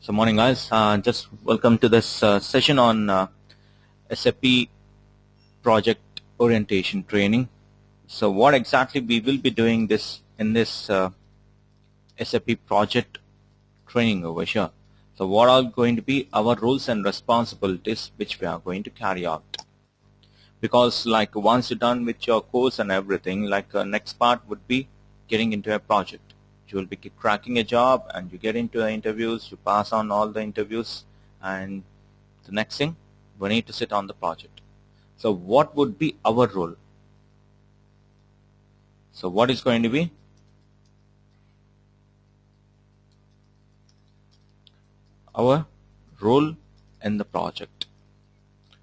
So morning guys, just welcome to this session on SAP Project Orientation Training. So what exactly we will be doing this in this SAP Project Training over here. So what are going to be our roles and responsibilities which we are going to carry out. Because like once you're done with your course and everything, like next part would be getting into a project. You will be cracking a job and you get into the interviews, you pass on all the interviews, and the next thing, we need to sit on the project. So what would be our role? So what is going to be? Our role in the project.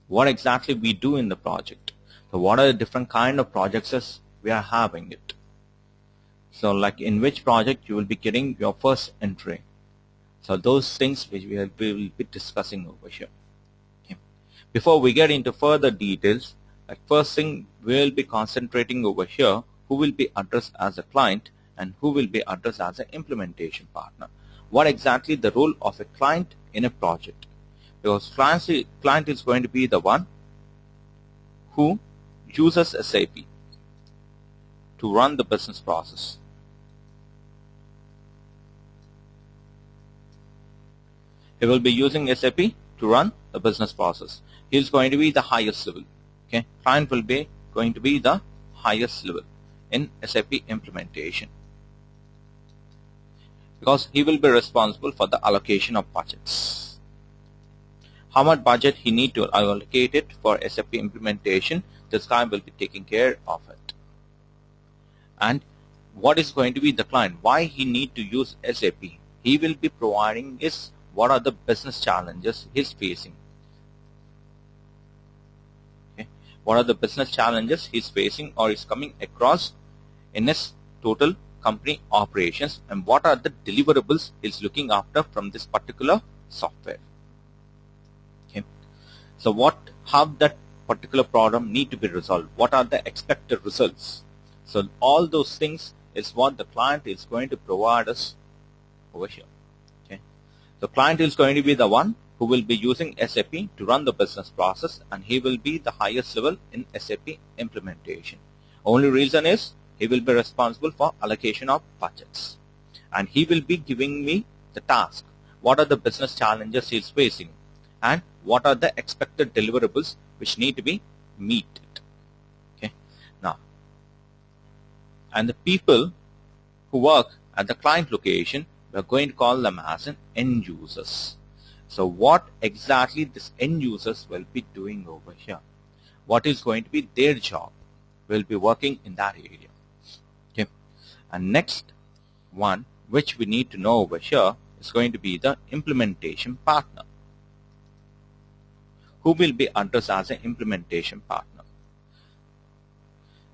What exactly we do in the project. So what are the different kind of projects we are having it. So like in which project you will be getting your first entry. So those things which we will be discussing over here. Okay. Before we get into further details, like first thing we will be concentrating over here, who will be addressed as a client and who will be addressed as an implementation partner. What exactly the role of a client in a project? Because client is going to be the one who uses SAP to run the business process. He will be using SAP to run the business process. He is going to be the highest level. Okay, client will be going to be the highest level in SAP implementation because he will be responsible for the allocation of budgets. How much budget he need to allocate it for SAP implementation, this guy will be taking care of it. And what is going to be the client? Why he need to use SAP? He will be providing is what are the business challenges he's facing. Okay. What are the business challenges he's facing or is coming across in his total company operations, and what are the deliverables he's looking after from this particular software. Okay. So how that particular problem need to be resolved, what are the expected results. So all those things is what the client is going to provide us over here. The client is going to be the one who will be using SAP to run the business process, and he will be the highest level in SAP implementation. Only reason is he will be responsible for allocation of budgets, and he will be giving me the task. What are the business challenges he is facing, and what are the expected deliverables which need to be met. Okay. Now, and the people who work at the client location, we are going to call them as an end users. So what exactly this end users will be doing over here? What is going to be their job? We'll be working in that area. Okay. And next one which we need to know over here is going to be the implementation partner. Who will be addressed as an implementation partner?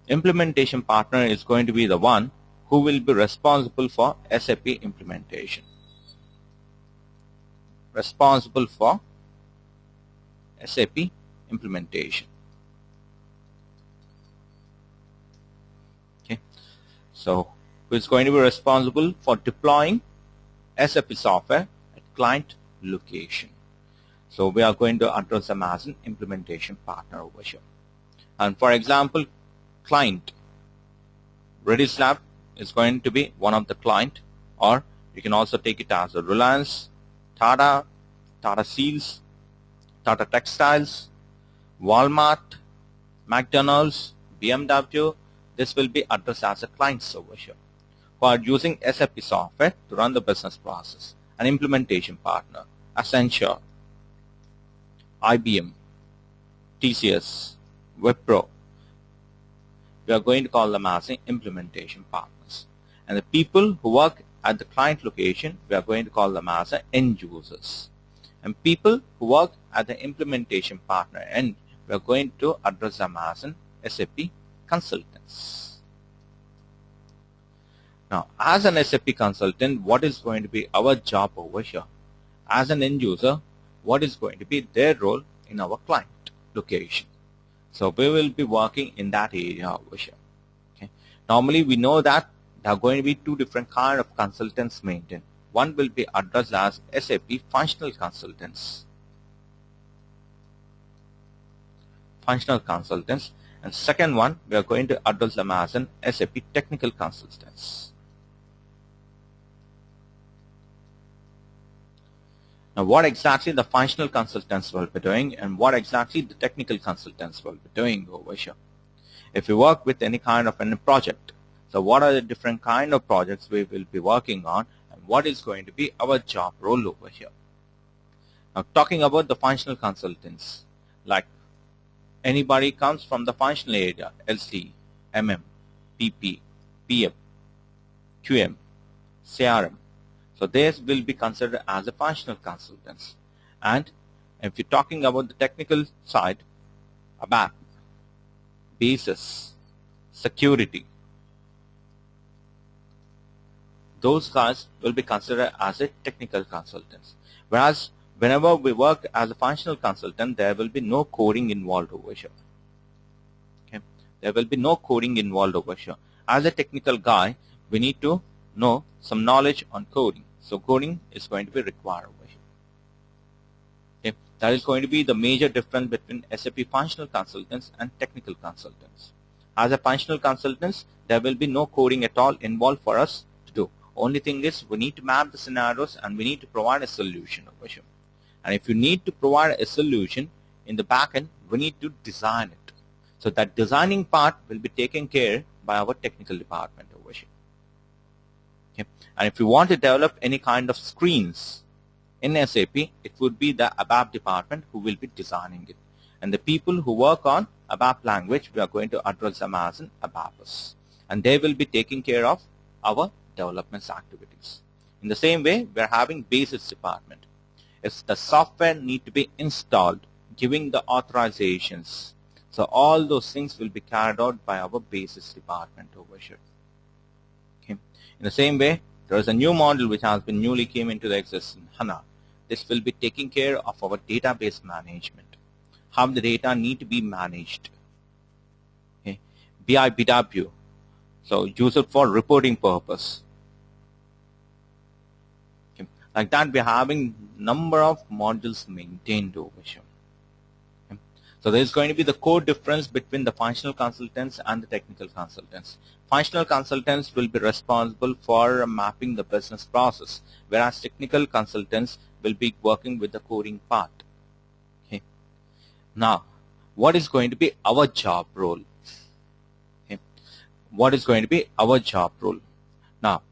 Implementation partner is going to be the one who will be responsible for SAP implementation. Responsible for SAP implementation. Okay. So who is going to be responsible for deploying SAP software at client location. So we are going to address them as an implementation partner over here. And for example, client Redis Lab is going to be one of the client, or you can also take it as a Reliance, Tata Seals, Tata Textiles, Walmart, McDonald's, BMW. This will be addressed as a clients over here who are using SAP software to run the business process. An implementation partner, Accenture, IBM, TCS, Wipro. We are going to call them as an implementation partners. And the people who work at the client location, we are going to call them as end users. And people who work at the implementation partner end, we are going to address them as an SAP consultants. Now, as an SAP consultant, what is going to be our job over here? As an end user, what is going to be their role in our client location? So we will be working in that area over here. Okay. Normally we know that there are going to be two different kind of consultants maintained. One will be addressed as SAP Functional Consultants. Functional Consultants. And second one, we are going to address them as an SAP Technical Consultants. Now, what exactly the functional consultants will be doing and what exactly the technical consultants will be doing over here. If you work with any kind of a project, so what are the different kind of projects we will be working on and what is going to be our job role over here. Now, talking about the functional consultants, like anybody comes from the functional area, LC, MM, PP, PM, QM, CRM. So these will be considered as a functional consultants. And if you're talking about the technical side, ABAP, basis, security, those guys will be considered as a technical consultants. Whereas whenever we work as a functional consultant, there will be no coding involved over here. Okay? There will be no coding involved over here. As a technical guy, we need to know some knowledge on coding. So coding is going to be required over here. Okay? That is going to be the major difference between SAP functional consultants and technical consultants. As a functional consultants, there will be no coding at all involved for us to do. Only thing is we need to map the scenarios and we need to provide a solution over here. And if you need to provide a solution in the backend, we need to design it. So that designing part will be taken care by our technical department over here. Okay. And if you want to develop any kind of screens in SAP, it would be the ABAP department who will be designing it. And the people who work on ABAP language, we are going to address them as an ABAPers. And they will be taking care of our development activities. In the same way, we are having basis department. If the software need to be installed, giving the authorizations, so all those things will be carried out by our basis department over here. Okay. In the same way, there is a new module which has been newly came into the existence, HANA. This will be taking care of our database management, how the data need to be managed. Okay. BIBW, so use it for reporting purpose. Okay. Like that, we are having number of modules maintained over here. Okay. So there is going to be the core difference between the functional consultants and the technical consultants. Functional consultants will be responsible for mapping the business process, whereas technical consultants will be working with the coding part. Okay. Now, what is going to be our job role? Okay. What is going to be our job role? Now,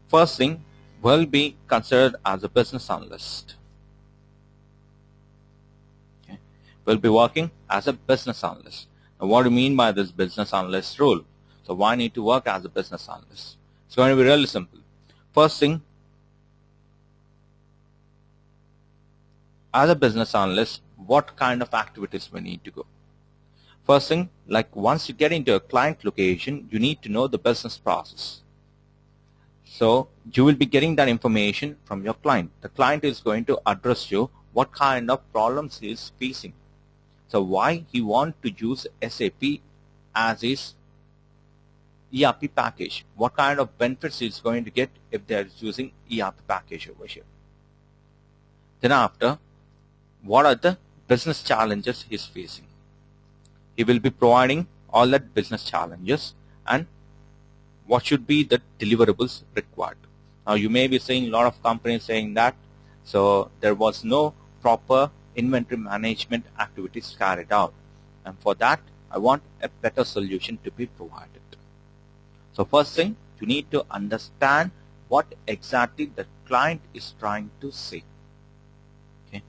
first thing will be considered as a business analyst. Okay. We'll be working as a business analyst. Now, what do you mean by this business analyst role? So why need to work as a business analyst? It's going to be really simple. First thing, as a business analyst, what kind of activities we need to go? First thing, like once you get into a client location, you need to know the business process. So you will be getting that information from your client. The client is going to address you what kind of problems he is facing. So why he want to use SAP as his ERP package. What kind of benefits he is going to get if they are using ERP package over here. Then after, what are the business challenges he is facing? He will be providing all that business challenges and what should be the deliverables required. Now you may be seeing a lot of companies saying that, so there was no proper inventory management activities carried out, and for that I want a better solution to be provided. So first thing, you need to understand what exactly the client is trying to say. Okay.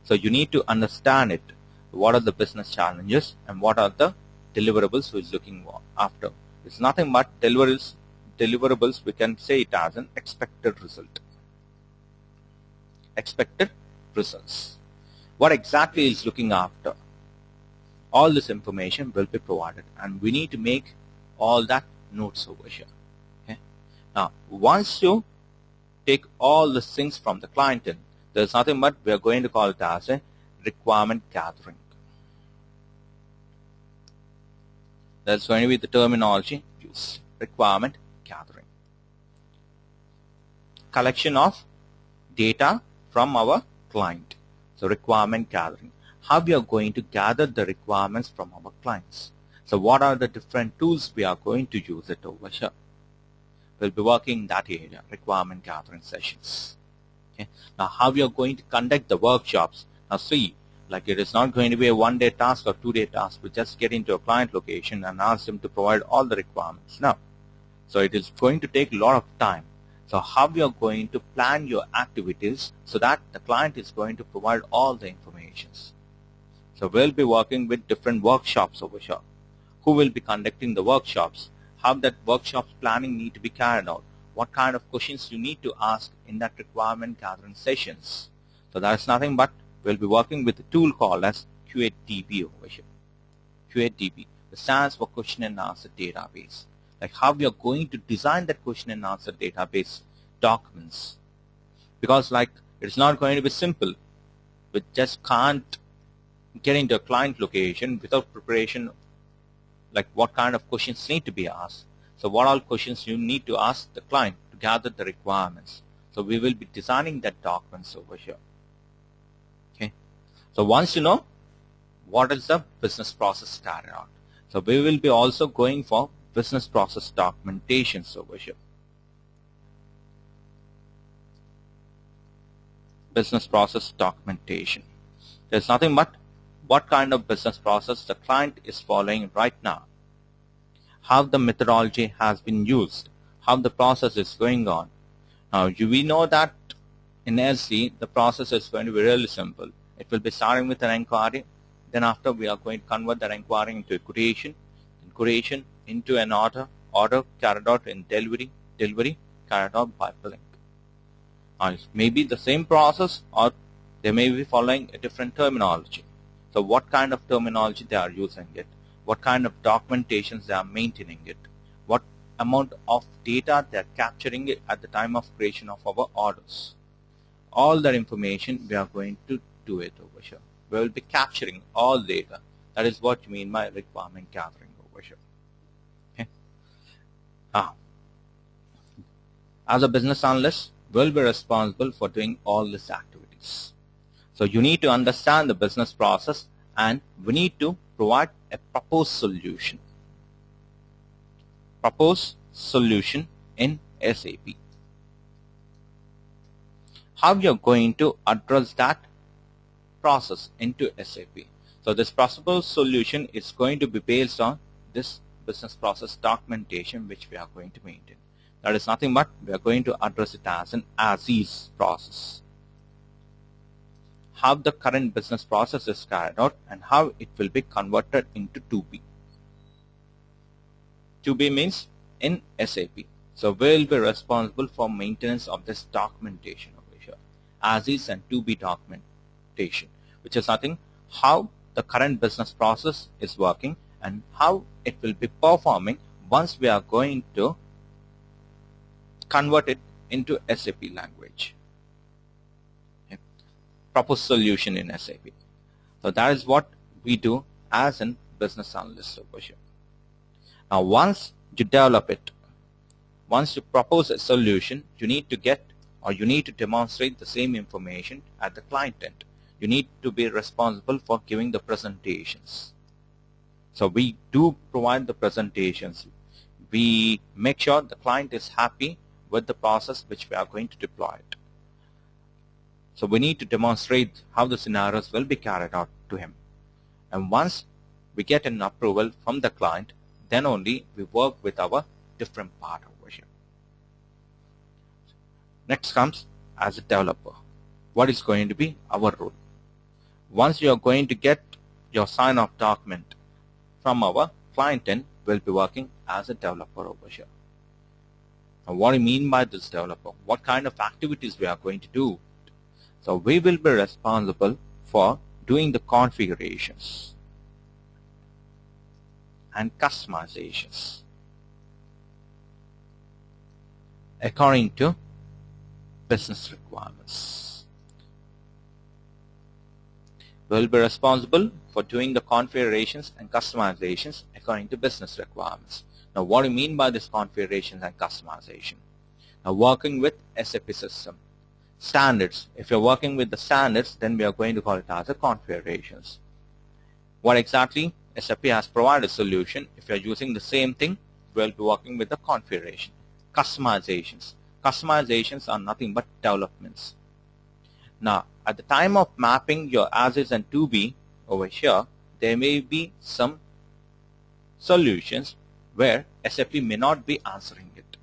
So you need to understand it. What are the business challenges and what are the deliverables we are looking after. It's nothing but deliverables, we can say it as an expected result. Expected results. What exactly is looking after? All this information will be provided and we need to make all that notes over here. Okay. Now, once you take all the things from the client in, there's nothing but we are going to call it as a requirement gathering. That's going to be the terminology used, requirement gathering. collection of data from our client. So requirement gathering. How we are going to gather the requirements from our clients. So what are the different tools we are going to use it over here? We'll be working in that area, requirement gathering sessions. Okay. Now how we are going to conduct the workshops. Now see, like it is not going to be a one-day task or two-day task. We just get into a client location and ask them to provide all the requirements. Now, so it is going to take a lot of time. So how we are going to plan your activities so that the client is going to provide all the information. So we'll be working with different workshops over here. Who will be conducting the workshops? How that workshops planning need to be carried out? What kind of questions you need to ask in that requirement gathering sessions? So that's nothing but we'll be working with a tool called as QADB over here. QADB, which stands for Question and Answer Database. Like how we are going to design that question and answer database documents. Because like it's not going to be simple. We just can't get into a client location without preparation, like what kind of questions need to be asked. So what all questions you need to ask the client to gather the requirements. So we will be designing that documents over here. Okay. So once you know what is the business process carried out. So we will be also going for business process documentations over here. Business process documentation. There's nothing but what kind of business process the client is following right now. How the methodology has been used. How the process is going on. Now we know that in SD the process is going to be really simple. It will be starting with an inquiry. Then after we are going to convert that inquiry into a quotation. Quotation into an order carried out in delivery carried out by billing. It may be the same process or they may be following a different terminology. So what kind of terminology they are using it, what kind of documentations they are maintaining it, what amount of data they are capturing it at the time of creation of our orders. All that information we are going to do it over here. We will be capturing all data. That is what you mean by requirement gathering over here. As a business analyst, will be responsible for doing all these activities. So you need to understand the business process and we need to provide a proposed solution. Proposed solution in SAP. How you are going to address that process into SAP. So this proposed solution is going to be based on this business process documentation which we are going to maintain. That is nothing but we are going to address it as an as-is process. How the current business process is carried out and how it will be converted into 2B. 2B means in SAP. So we will be responsible for maintenance of this documentation over here. As-is and 2B documentation, which is nothing how the current business process is working and how it will be performing once we are going to convert it into SAP language. Okay. Proposed solution in SAP. So that is what we do as a business analyst over here. Now once you develop it, once you propose a solution, you need to get or you need to demonstrate the same information at the client end. You need to be responsible for giving the presentations. So we do provide the presentations. We make sure the client is happy with the process which we are going to deploy it. So we need to demonstrate how the scenarios will be carried out to him. And once we get an approval from the client, then only we work with our different part over here. Next comes as a developer. What is going to be our role? Once you are going to get your sign-off document from our client end, we'll be working as a developer over here. Now, what do you mean by this developer? What kind of activities we are going to do? So we will be responsible for doing the configurations and customizations according to business requirements. We will be responsible for doing the configurations and customizations according to business requirements. Now what do you mean by this configurations and customization? Now working with SAP system. Standards. If you're working with the standards, then we are going to call it as a configurations. What exactly? SAP has provided a solution. If you're using the same thing, we'll be working with the configuration. Customizations. Customizations are nothing but developments. Now, at the time of mapping your as is and to be over here, there may be some solutions where SAP may not be answering it.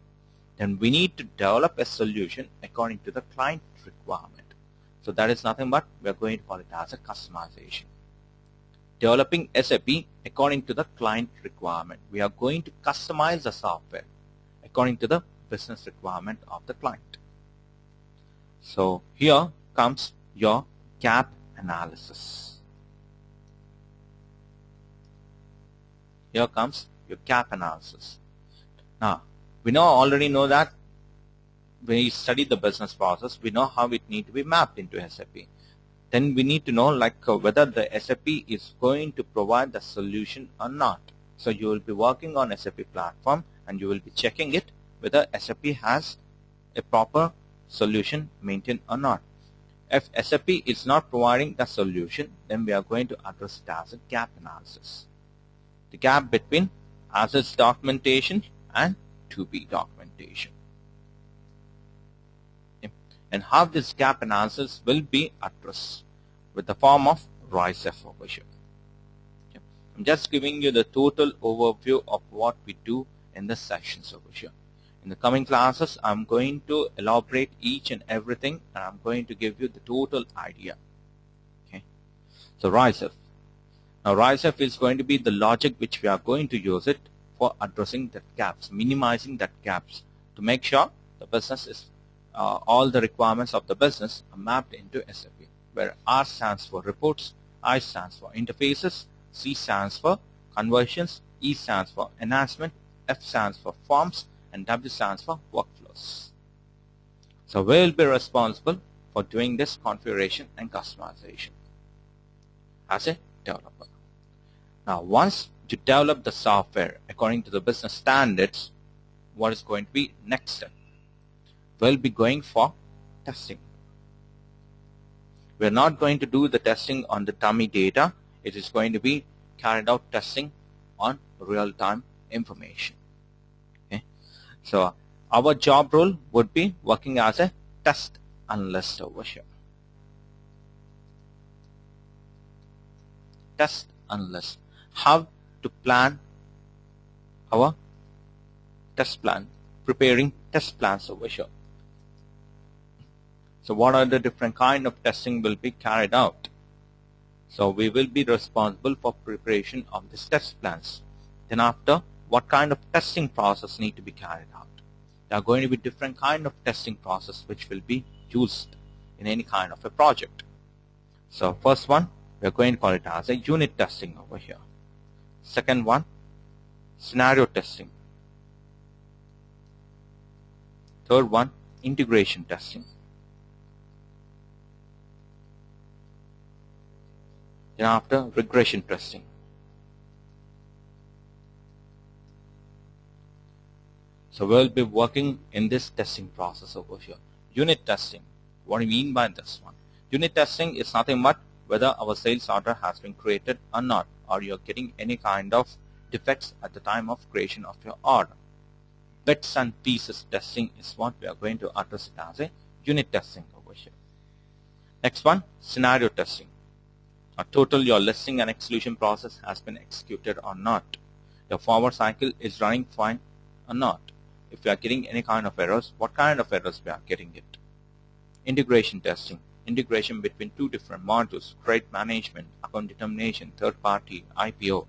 Then we need to develop a solution according to the client requirement. So that is nothing but we are going to call it as a customization. Developing SAP according to the client requirement. We are going to customize the software according to the business requirement of the client. So here comes your gap analysis. Here comes your gap analysis. Now, we already know that when we study the business process, we know how it needs to be mapped into SAP. Then we need to know whether the SAP is going to provide the solution or not. So you will be working on SAP platform and you will be checking it whether SAP has a proper solution maintained or not. If SAP is not providing the solution, then we are going to address it as a gap analysis. The gap between as-is documentation and to-be documentation. Okay. And how this gap analysis will be addressed with the form of RISE-F over here. Okay. I'm just giving you the total overview of what we do in the sessions over here. In the coming classes, I'm going to elaborate each and everything, and I'm going to give you the total idea. Okay. So RISE-F. Now RISE-F is going to be the logic which we are going to use it for addressing that gaps, minimizing that gaps to make sure the business is all the requirements of the business are mapped into SAP, where R stands for reports, I stands for interfaces, C stands for conversions, E stands for enhancement, F stands for forms, and W stands for workflows. So we will be responsible for doing this configuration and customization as a developer. Now once you develop the software according to the business standards, what is going to be next step? We'll be going for testing. We're not going to do the testing on the dummy data. It is going to be carried out testing on real-time information. Okay. So our job role would be working as a test analyst over here. Test analyst. How to plan our test plan, preparing test plans over here. So what are the different kind of testing will be carried out? So we will be responsible for preparation of these test plans. Then after, what kind of testing process need to be carried out? There are going to be different kind of testing process which will be used in any kind of a project. So first one, we are going to call it as a unit testing over here. Second one, scenario testing. Third one, integration testing. Then after, regression testing. So we'll be working in this testing process over here. Unit testing. What do you mean by this one? Unit testing is nothing but whether our sales order has been created or not, or you're getting any kind of defects at the time of creation of your order. Bits and pieces testing is what we are going to address it as a unit testing over here. Next one, scenario testing. A total your listing and exclusion process has been executed or not. Your forward cycle is running fine or not. If you are getting any kind of errors, what kind of errors we are getting it. Integration testing. Integration between two different modules, credit management, account determination, third party, IPO.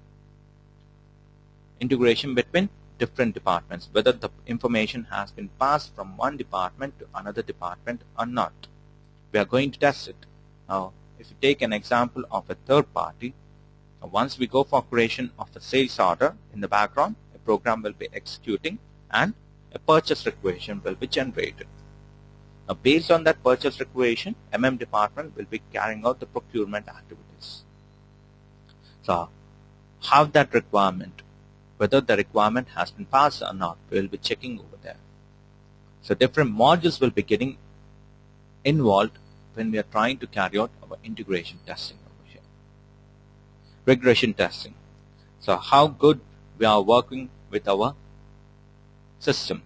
Integration between different departments, whether the information has been passed from one department to another department or not. We are going to test it. Now, if you take an example of a third party, once we go for creation of the sales order, in the background, a program will be executing and a purchase requisition will be generated. Now, based on that purchase requisition, department will be carrying out the procurement activities. So, how that requirement, whether the requirement has been passed or not, we will be checking over there. So different modules will be getting involved when we are trying to carry out our integration testing over here. Regression testing. So how good we are working with our system,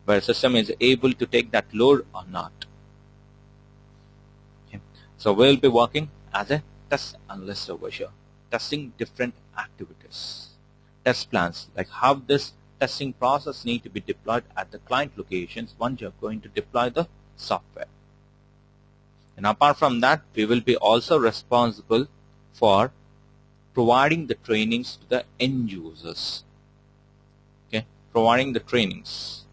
where system is able to take that load or not. Okay. So we'll be working as a test analyst over here, testing different activities, test plans, like how this testing process need to be deployed at the client locations once you're going to deploy the software. And apart from that, we will be also responsible for providing the trainings to the end users. Okay, providing the trainings.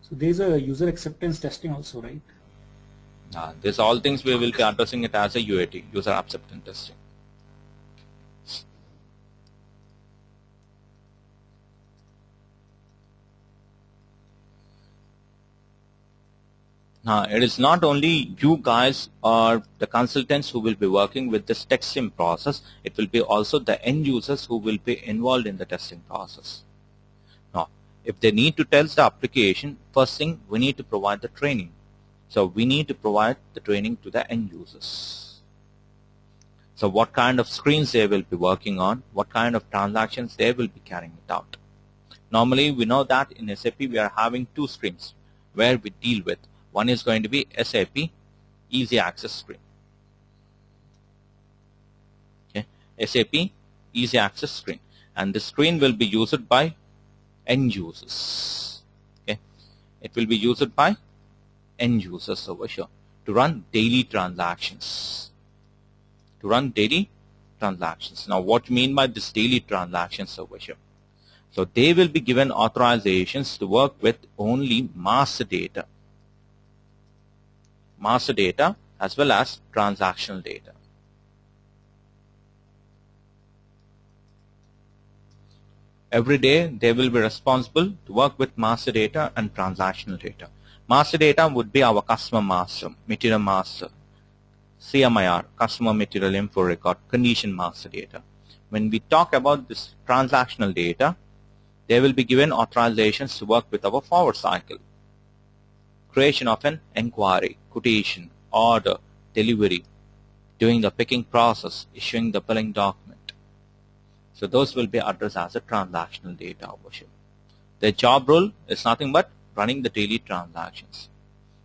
So there's a user acceptance testing also, right? These all things we will be addressing it as a UAT, user acceptance testing. Now, it is not only you guys or the consultants who will be working with this testing process, it will be also the end users who will be involved in the testing process. Now, if they need to test the application, first thing we need to provide the training. So we need to provide the training to the end users. So what kind of screens they will be working on, what kind of transactions they will be carrying it out. Normally, we know that in SAP we are having two screens where we deal with. One is going to be SAP Easy Access screen. Okay, SAP Easy Access screen, and this screen will be used by end users. Okay, it will be used by end users over here to run daily transactions. Now, what do you mean by this daily transactions over here? So they will be given authorizations to work with only master data as well as transactional data. Every day they will be responsible to work with master data and transactional data. Master data would be our customer master, material master, CMIR, customer material info record, condition master data. When we talk about this transactional data, they will be given authorizations to work with our forward cycle, creation of an inquiry, quotation, order, delivery, doing the picking process, issuing the billing document. So those will be addressed as a transactional data over here. Their job role is nothing but running the daily transactions.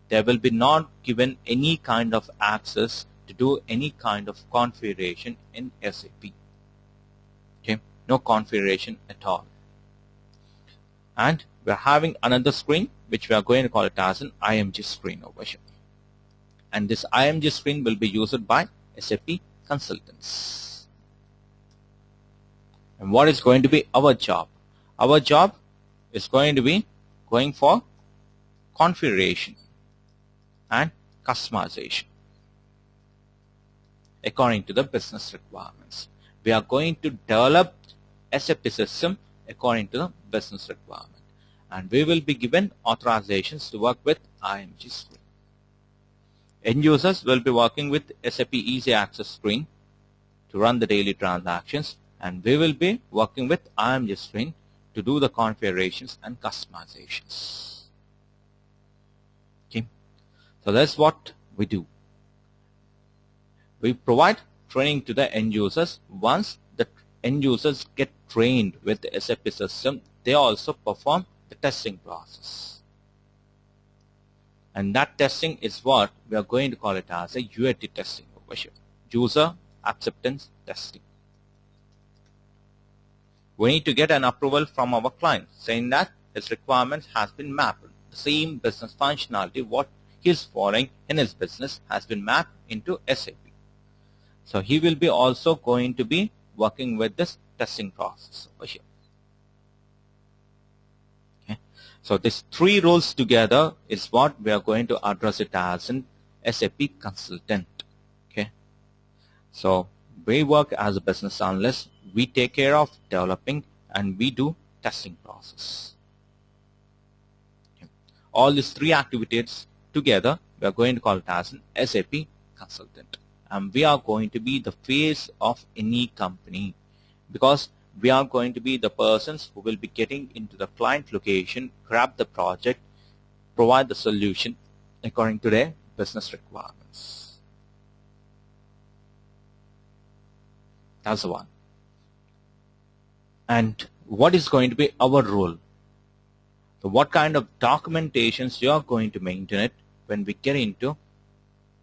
They will be not given any kind of access to do any kind of configuration in SAP. Okay, no configuration at all. And we are having another screen which we are going to call it as an IMG screen over here. And this IMG screen will be used by SAP consultants. And what is going to be our job? Our job is going to be going for configuration and customization according to the business requirements. We are going to develop SAP system according to the business requirement, and we will be given authorizations to work with IMG screen. End users will be working with SAP Easy Access screen to run the daily transactions, and we will be working with IMG screen to do the configurations and customizations. Okay, so that's what we do. We provide training to the end users. Once the end users get trained with the SAP system, they also perform the testing process. And that testing is what we are going to call it as a UAT testing over here, user acceptance testing. We need to get an approval from our client saying that his requirements has been mapped. The same business functionality what he is following in his business has been mapped into SAP. So he will be also going to be working with this testing process over here. Okay. So these three roles together is what we are going to address it as an SAP consultant. Okay. So we work as a business analyst. We take care of developing and we do testing process. Okay. All these three activities together, we are going to call it as an SAP consultant. And we are going to be the face of any company, because we are going to be the persons who will be getting into the client location, grab the project, provide the solution according to their business requirements. That's the one. And what is going to be our role? So what kind of documentations you are going to maintain it when we get into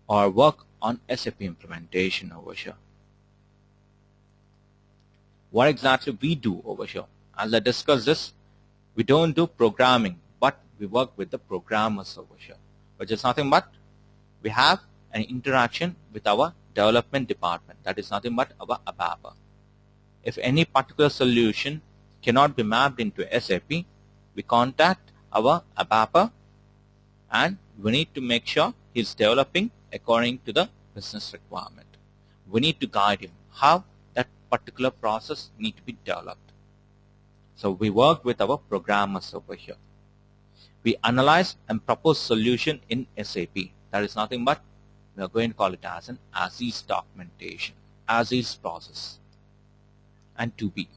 or work on SAP implementation over here? What exactly we do over here? As I discussed this, we don't do programming, but we work with the programmers over here, which is nothing but we have an interaction with our development department. That is nothing but our ABAP. If any particular solution cannot be mapped into SAP, we contact our ABAP and we need to make sure he's developing according to the business requirement. We need to guide him how that particular process need to be developed. So we work with our programmers over here. We analyze and propose solution in SAP. That is nothing but we are going to call it as an as-is documentation, as-is process. And 2B,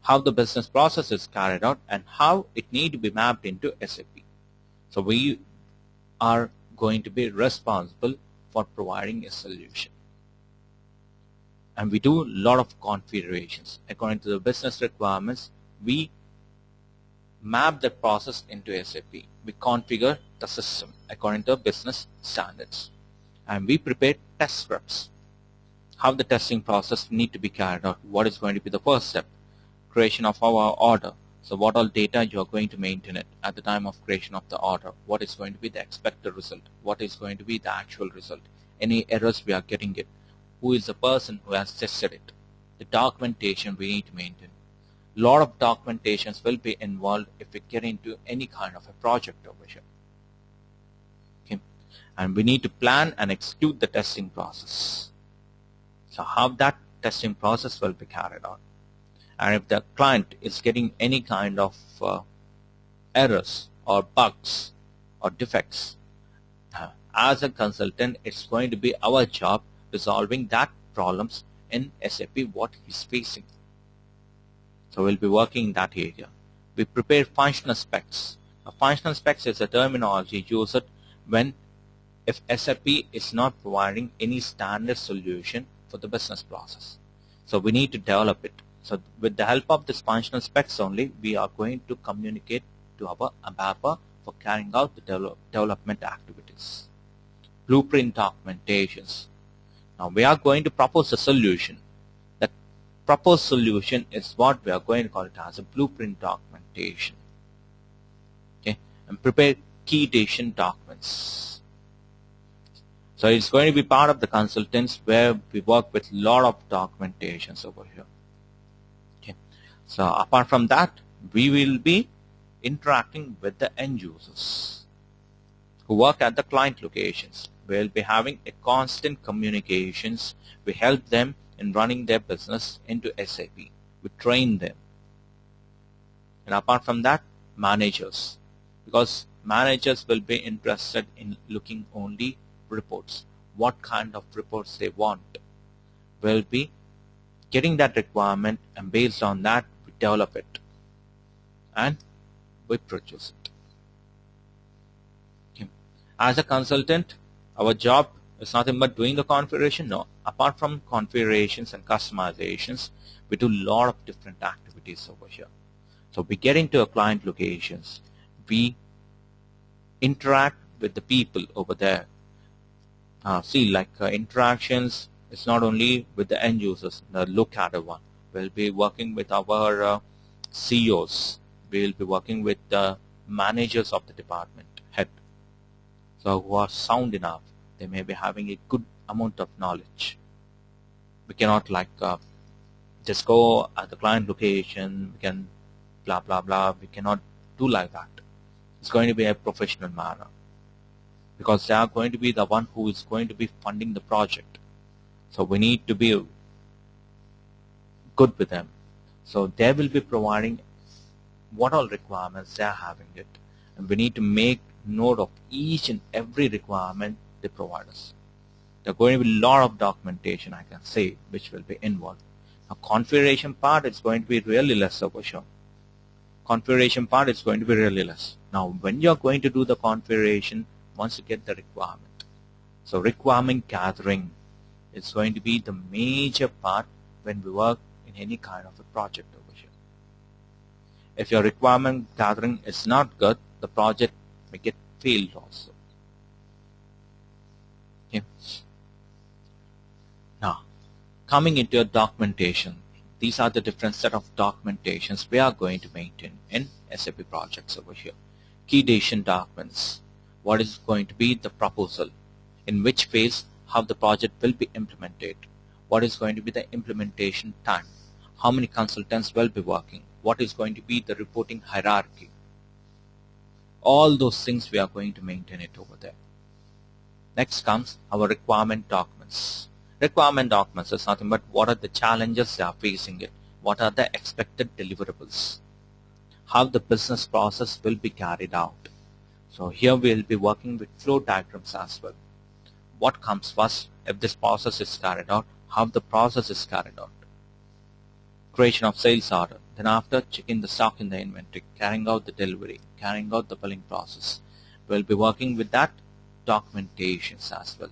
how the business process is carried out and how it need to be mapped into SAP. So we are going to be responsible for providing a solution. And we do a lot of configurations. According to the business requirements, we map the process into SAP. We configure the system according to business standards. And we prepare test scripts. How the testing process need to be carried out. What is going to be the first step? Creation of our order. So what all data you are going to maintain it at the time of creation of the order. What is going to be the expected result? What is going to be the actual result? Any errors we are getting it? Who is the person who has tested it? The documentation we need to maintain. A lot of documentations will be involved if we get into any kind of a project over here. Okay. And we need to plan and execute the testing process. So how that testing process will be carried out. And if the client is getting any kind of errors or bugs or defects, as a consultant, it's going to be our job resolving that problems in SAP what he's facing. So we'll be working in that area. We prepare functional specs. A functional specs is a terminology used when if SAP is not providing any standard solution for the business process. So we need to develop it. So with the help of this functional specs only, we are going to communicate to our ABAP for carrying out the development activities. Blueprint documentations. Now we are going to propose a solution. That proposed solution is what we are going to call it as a blueprint documentation. Okay, and prepare key decision documents. So it's going to be part of the consultants where we work with a lot of documentations over here. Okay. So apart from that, we will be interacting with the end users who work at the client locations. We'll be having a constant communications. We help them in running their business into SAP. We train them. And apart from that, managers. Because managers will be interested in looking only reports. What kind of reports they want. We'll be getting that requirement, and based on that, we develop it. And we produce it. Okay. As a consultant, our job is nothing but doing the configuration. No. Apart from configurations and customizations, we do a lot of different activities over here. So we get into a client locations. We interact with the people over there. Interactions is not only with the end users, the look at one. We'll be working with our CEOs. We'll be working with the managers of the department, head. So who are sound enough. They may be having a good amount of knowledge. We cannot just go at the client location, we can blah blah blah. We cannot do like that. It's going to be a professional manner. Because they are going to be the one who is going to be funding the project. So we need to be good with them. So they will be providing what all requirements they are having it. And we need to make note of each and every requirement they provide us. There are going to be a lot of documentation, I can say, which will be involved. A configuration part is going to be really less over here. Configuration part is going to be really less. Now, when you're going to do the configuration, once you get the requirement. So requirement gathering is going to be the major part when we work in any kind of a project over here. If your requirement gathering is not good, the project may get failed also. Okay. Now, coming into your documentation, these are the different set of documentations we are going to maintain in SAP projects over here. Key decision documents. What is going to be the proposal? In which phase, how the project will be implemented? What is going to be the implementation time? How many consultants will be working? What is going to be the reporting hierarchy? All those things we are going to maintain it over there. Next comes our requirement documents. Requirement documents is nothing but what are the challenges they are facing it, what are the expected deliverables, how the business process will be carried out. So here we will be working with flow diagrams as well. What comes first if this process is carried out, how the process is carried out. Creation of sales order, then after checking the stock in the inventory, carrying out the delivery, carrying out the billing process. We will be working with that documentations as well.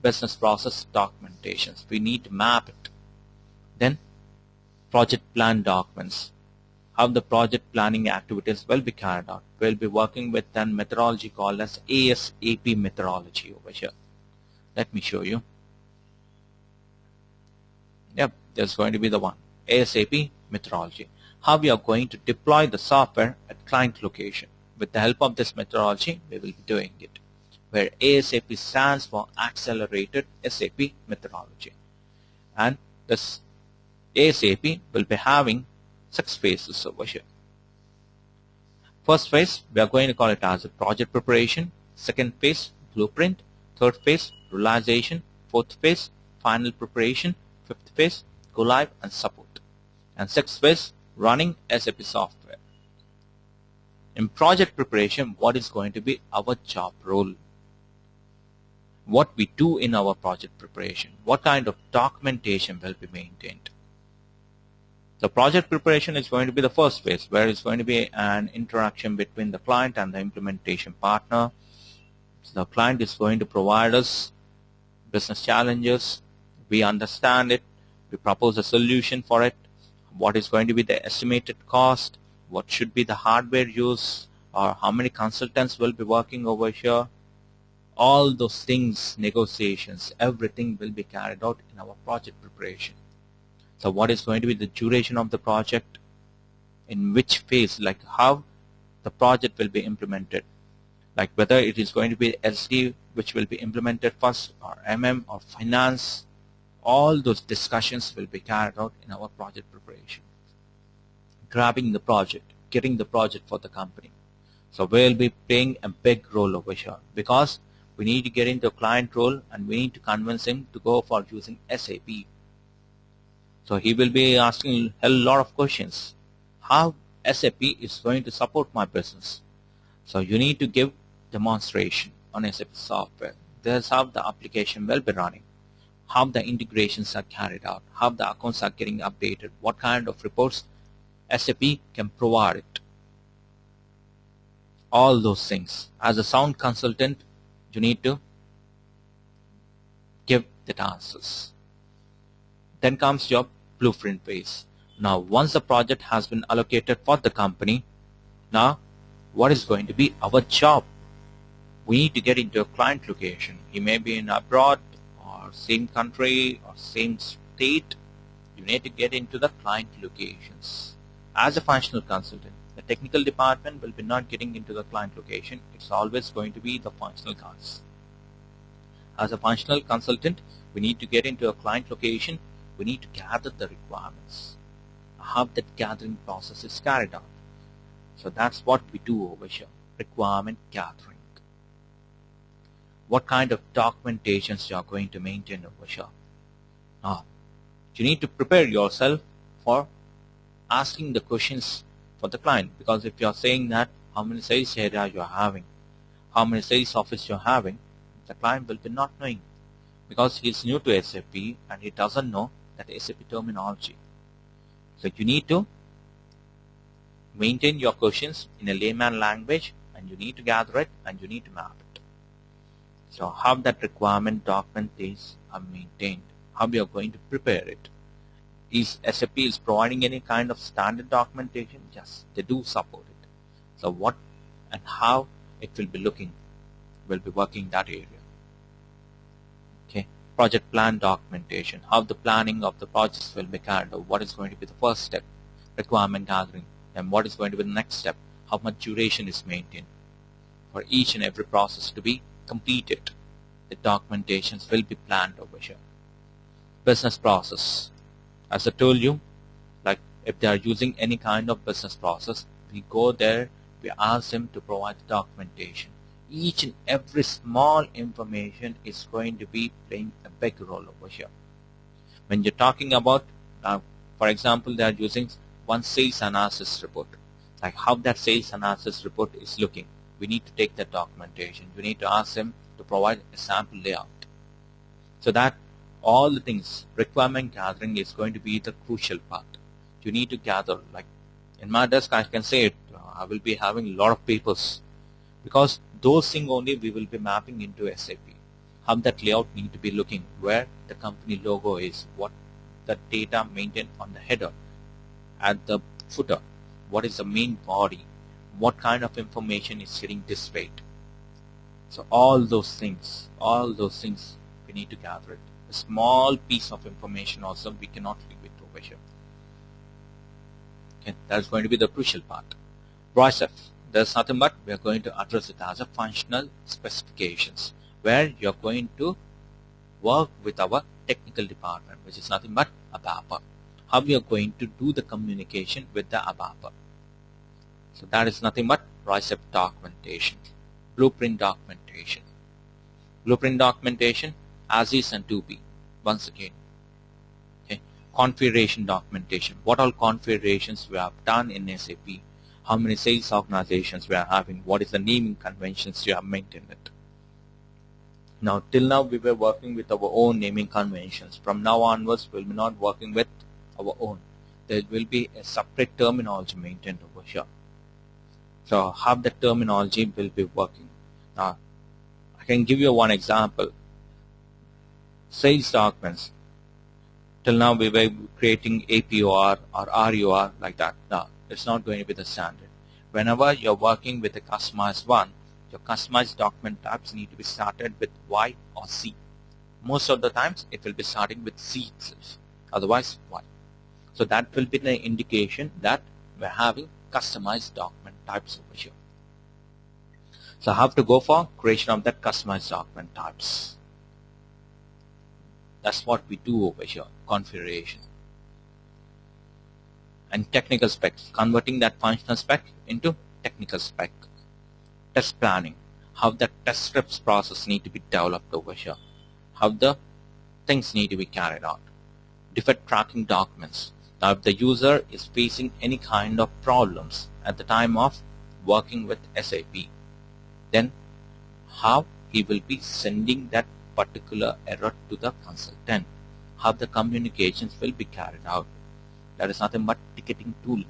Business process documentations, we need to map it. Then project plan documents, how the project planning activities will be carried out. We will be working with a methodology called as ASAP methodology over here. Let me show you. Yep, there's going to be the one, ASAP methodology. How we are going to deploy the software at client location. With the help of this methodology, we will be doing it, where ASAP stands for Accelerated SAP Methodology. And this ASAP will be having 6 phases over here. First phase, we are going to call it as a project preparation. Second phase, blueprint. Third phase, realization. Fourth phase, final preparation. Fifth phase, go live and support. And sixth phase, running SAP software. In project preparation, what is going to be our job role? What we do in our project preparation? What kind of documentation will be maintained? The project preparation is going to be the first phase, where it's going to be an interaction between the client and the implementation partner. So the client is going to provide us business challenges. We understand it. We propose a solution for it. What is going to be the estimated cost? What should be the hardware use? Or how many consultants will be working over here? All those things, negotiations, everything will be carried out in our project preparation. So what is going to be the duration of the project? In which phase, like how the project will be implemented? Like whether it is going to be SD, which will be implemented first, or MM, or finance. All those discussions will be carried out in our project preparation. Grabbing the project, getting the project for the company. So we'll be playing a big role over here, because we need to get into a client role and we need to convince him to go for using SAP. So he will be asking a lot of questions. How SAP is going to support my business? So you need to give demonstration on SAP software. This is how the application will be running, how the integrations are carried out, how the accounts are getting updated, what kind of reports SAP can provide it. All those things. As a sound consultant, you need to give the answers. Then comes your blueprint phase. Now, once the project has been allocated for the company, now what is going to be our job? We need to get into a client location. He may be in abroad or same country or same state. You need to get into the client locations. As a functional consultant, the technical department will be not getting into the client location. It's always going to be the functional guys. As a functional consultant, we need to get into a client location. We need to gather the requirements. How that gathering process is carried out. So that's what we do over here. Requirement gathering. What kind of documentations you are going to maintain over here? Now, you need to prepare yourself for asking the questions for the client, because if you are saying that how many sales area you are having, how many sales office you are having, the client will be not knowing, because he is new to SAP and he doesn't know that SAP terminology. So you need to maintain your questions in a layman language, and you need to gather it and you need to map it. So how that requirement document is maintained, how we are going to prepare it. Is SAP is providing any kind of standard documentation? Yes, they do support it. So what and how it will be looking, will be working that area. Okay, project plan documentation, how the planning of the projects will be carried out, what is going to be the first step, requirement gathering, and what is going to be the next step, how much duration is maintained for each and every process to be completed. The documentations will be planned over here. Business process, as I told you, like if they are using any kind of business process, we go there, we ask them to provide the documentation. Each and every small information is going to be playing a big role over here. When you're talking about, for example, they are using one sales analysis report, like how that sales analysis report is looking. We need to take that documentation. We need to ask them to provide a sample layout. So that all the things, requirement gathering is going to be the crucial part. You need to gather, like in my desk I can say it, I will be having a lot of papers, because those things only we will be mapping into SAP. How that layout need to be looking, where the company logo is, what the data maintained on the header, at the footer, what is the main body, what kind of information is getting displayed. So all those things we need to gather it. A small piece of information also we cannot leave it over here. Okay, that's going to be the crucial part. Process, there's nothing but we are going to address it as a functional specifications, where you're going to work with our technical department, which is nothing but ABAP. How we are going to do the communication with the ABAP. So that is nothing but RISEP documentation, blueprint documentation. Blueprint documentation, as is and to be, once again. Okay. Configuration documentation, what all configurations we have done in SAP, how many sales organizations we are having, what is the naming conventions you have maintained it. Now, till now we were working with our own naming conventions. From now onwards, we will be not working with our own. There will be a separate terminology maintained over here. So how the terminology will be working. Now, I can give you one example. Sales documents. Till now we were creating APOR or RUR like that. No, it's not going to be the standard. Whenever you're working with a customized one, your customized document types need to be started with Y or C. Most of the times it will be starting with C itself, otherwise Y. So that will be the indication that we're having customized document types over here. So I have to go for creation of that customized document types. That's what we do over here, configuration. And technical specs, converting that functional spec into technical spec. Test planning, how the test scripts process need to be developed over here, how the things need to be carried out. Defect tracking documents. Now if the user is facing any kind of problems at the time of working with SAP, then how he will be sending that particular error to the consultant, how the communications will be carried out. That is nothing but ticketing tool.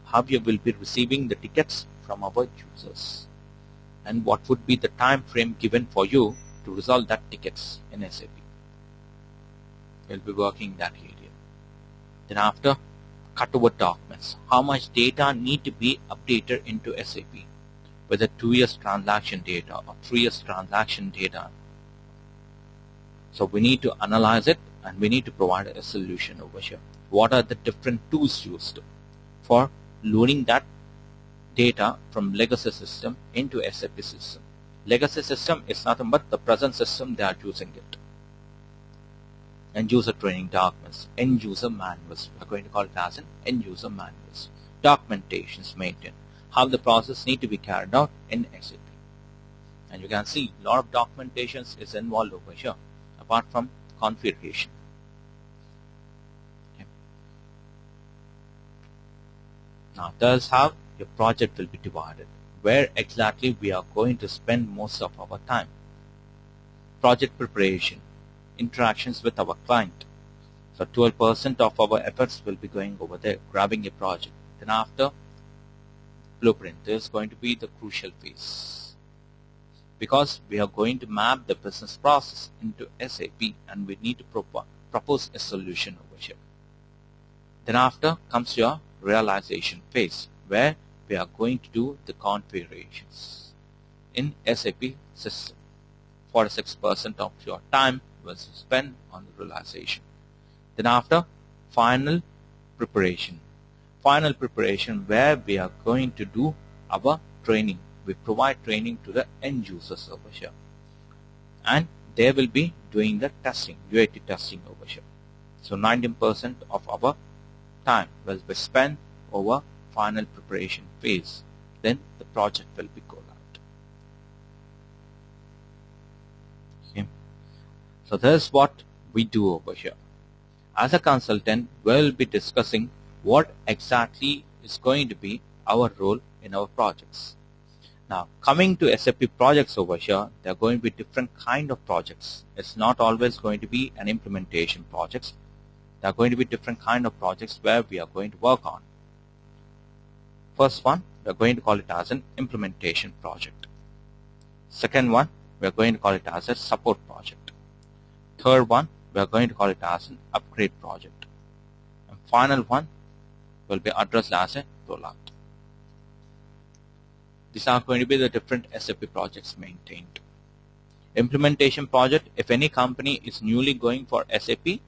How you will be receiving the tickets from our users, and what would be the time frame given for you to resolve that tickets in SAP. We'll be working that area. Then after, cutover documents. How much data need to be updated into SAP, whether 2 years transaction data or 3 years transaction data. So we need to analyze it and we need to provide a solution over here. What are the different tools used for loading that data from legacy system into SAP system? Legacy system is nothing but the present system they are using it. End user training documents, end user manuals. We are going to call it as an end user manuals. Documentations maintained. How the process need to be carried out in SAP. And you can see a lot of documentations is involved over here, apart from configuration. Okay. Now that's how your project will be divided. Where exactly we are going to spend most of our time. Project preparation. Interactions with our client. So 12% of our efforts will be going over there, grabbing a project. Then after blueprint, there is going to be the crucial phase, because we are going to map the business process into SAP and we need to propose a solution over here. Then after comes your realization phase, where we are going to do the configurations in SAP system. 46% of your time was spent on the realization. Then after, final preparation. Final preparation, where we are going to do our training. We provide training to the end users over here, and they will be doing the testing, UAT testing over here. So 19% of our time will be spent over final preparation phase. Then the project will be go live. Okay. So this is what we do over here. As a consultant, we'll be discussing what exactly is going to be our role in our projects. Now, coming to SAP projects over here, there are going to be different kind of projects. It's not always going to be an implementation projects. There are going to be different kind of projects where we are going to work on. First one, we are going to call it as an implementation project. Second one, we are going to call it as a support project. Third one, we are going to call it as an upgrade project. And final one will be addressed as a rollout. These are going to be the different SAP projects maintained. Implementation project, if any company is newly going for SAP,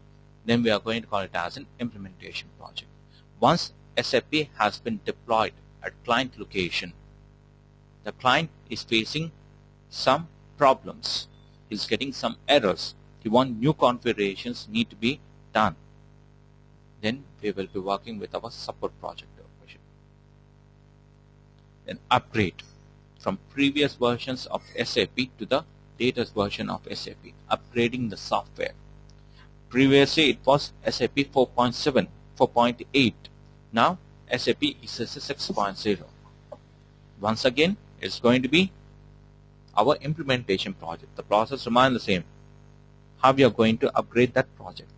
then we are going to call it as an implementation project. Once SAP has been deployed at client location, the client is facing some problems, is getting some errors, he wants new configurations need to be done, then we will be working with our support project. Then upgrade from previous versions of SAP to the latest version of SAP, upgrading the software. Previously it was SAP 4.7, 4.8. Now SAP is 6.0. Once again, it's going to be our implementation project. The process remains the same. How we are going to upgrade that project?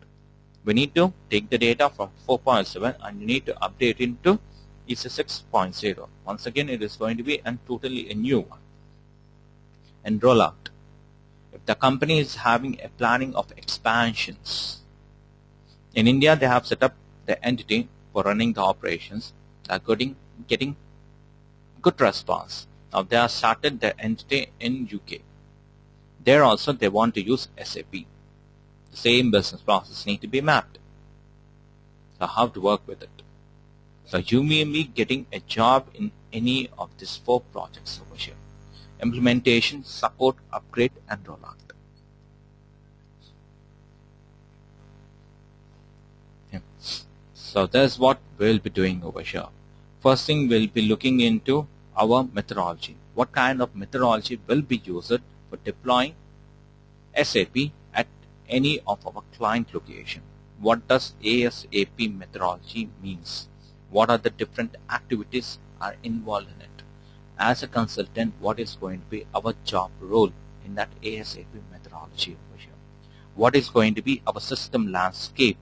We need to take the data from 4.7 and you need to update into EC 6.0. Once again, it is going to be totally a new one. And rollout. If the company is having a planning of expansions, in India they have set up the entity for running the operations. They are getting good response. Now they have started the entity in UK. There also they want to use SAP. The same business process need to be mapped. So how to work with it? So you may be getting a job in any of these 4 projects over here. Implementation, support, upgrade, and rollout. Okay. So that's what we'll be doing over here. First thing, we'll be looking into our methodology. What kind of methodology will be used for deploying SAP at any of our client location? What does ASAP methodology means? What are the different activities are involved in it? As a consultant, what is going to be our job role in that ASAP methodology over here? What is going to be our system landscape?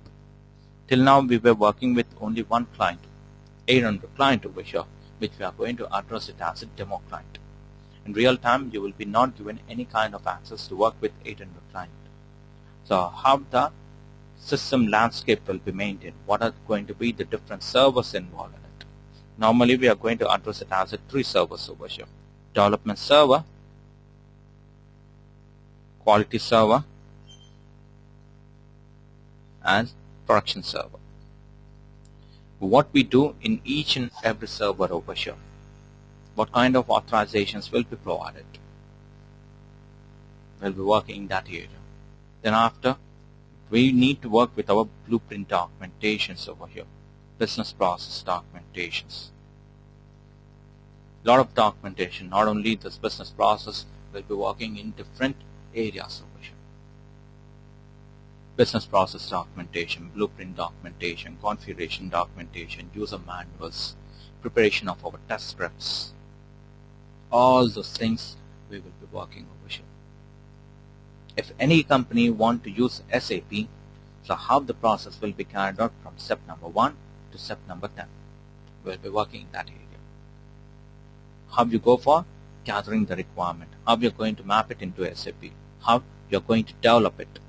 Till now we were working with only one client, 800 client over here, which we are going to address it as a demo client. In real time, you will be not given any kind of access to work with 800 client. So how the system landscape will be maintained? What are going to be the different servers involved in it? Normally we are going to address it as a 3 servers over here. Development server, quality server, and production server. What we do in each and every server over here? What kind of authorizations will be provided? We'll be working in that area. Then after, we need to work with our blueprint documentations over here, business process documentations. Lot of documentation, not only this business process, we'll be working in different areas over here. Business process documentation, blueprint documentation, configuration documentation, user manuals, preparation of our test scripts. All those things we will be working over here. If any company want to use SAP, So how the process will be carried out from step number 1 to step number 10. We'll be working in that area. How you go for gathering the requirement, how you're going to map it into SAP, how you're going to develop it.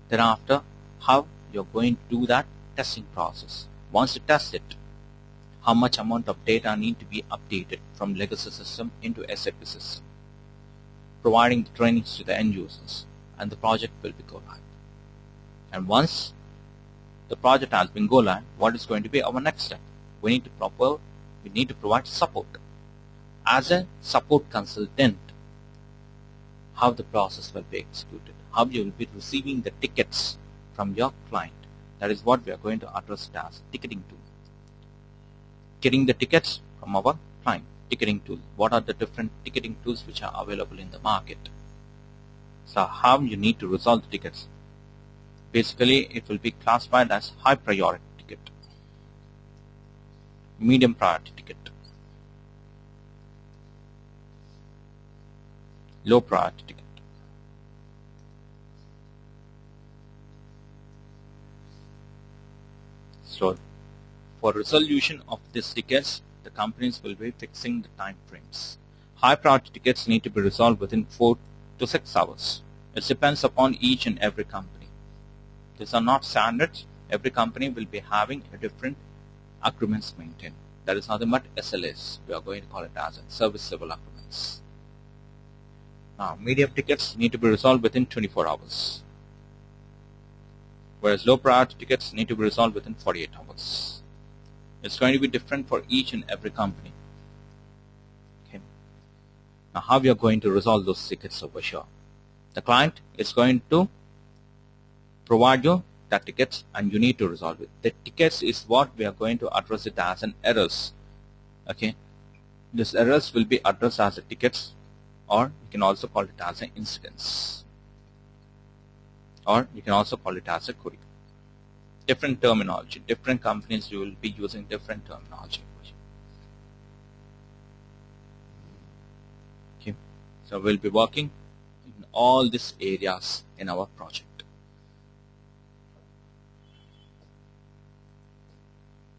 Thereafter, how you're going to do that testing process. Once you test it, how much amount of data need to be updated from legacy system into SAP system, providing the trainings to the end users, and the project will be go live. And once the project has been go live, what is going to be our next step? We need to provide support. As a support consultant, how the process will be executed, how you will be receiving the tickets from your client. That is what we are going to address as ticketing tool. Getting the tickets from our client, ticketing tool. What are the different ticketing tools which are available in the market? So how you need to resolve the tickets. Basically, it will be classified as high priority ticket, medium priority ticket, low priority ticket. So for resolution of these tickets, the companies will be fixing the time frames. High priority tickets need to be resolved within 4 to 6 hours. It depends upon each and every company. These are not standards. Every company will be having a different agreements maintained. That is nothing but SLAs. We are going to call it as a service level agreements. Now, medium tickets need to be resolved within 24 hours. Whereas low priority tickets need to be resolved within 48 hours. It's going to be different for each and every company. Okay. Now, how we are going to resolve those tickets over here? The client is going to provide you that tickets and you need to resolve it. The tickets is what we are going to address it as an errors. Okay. This errors will be addressed as a tickets, or you can also call it as an incidents, or you can also call it as a query. Different terminology. Different companies you will be using different terminology. Okay. So we'll be working in all these areas in our project.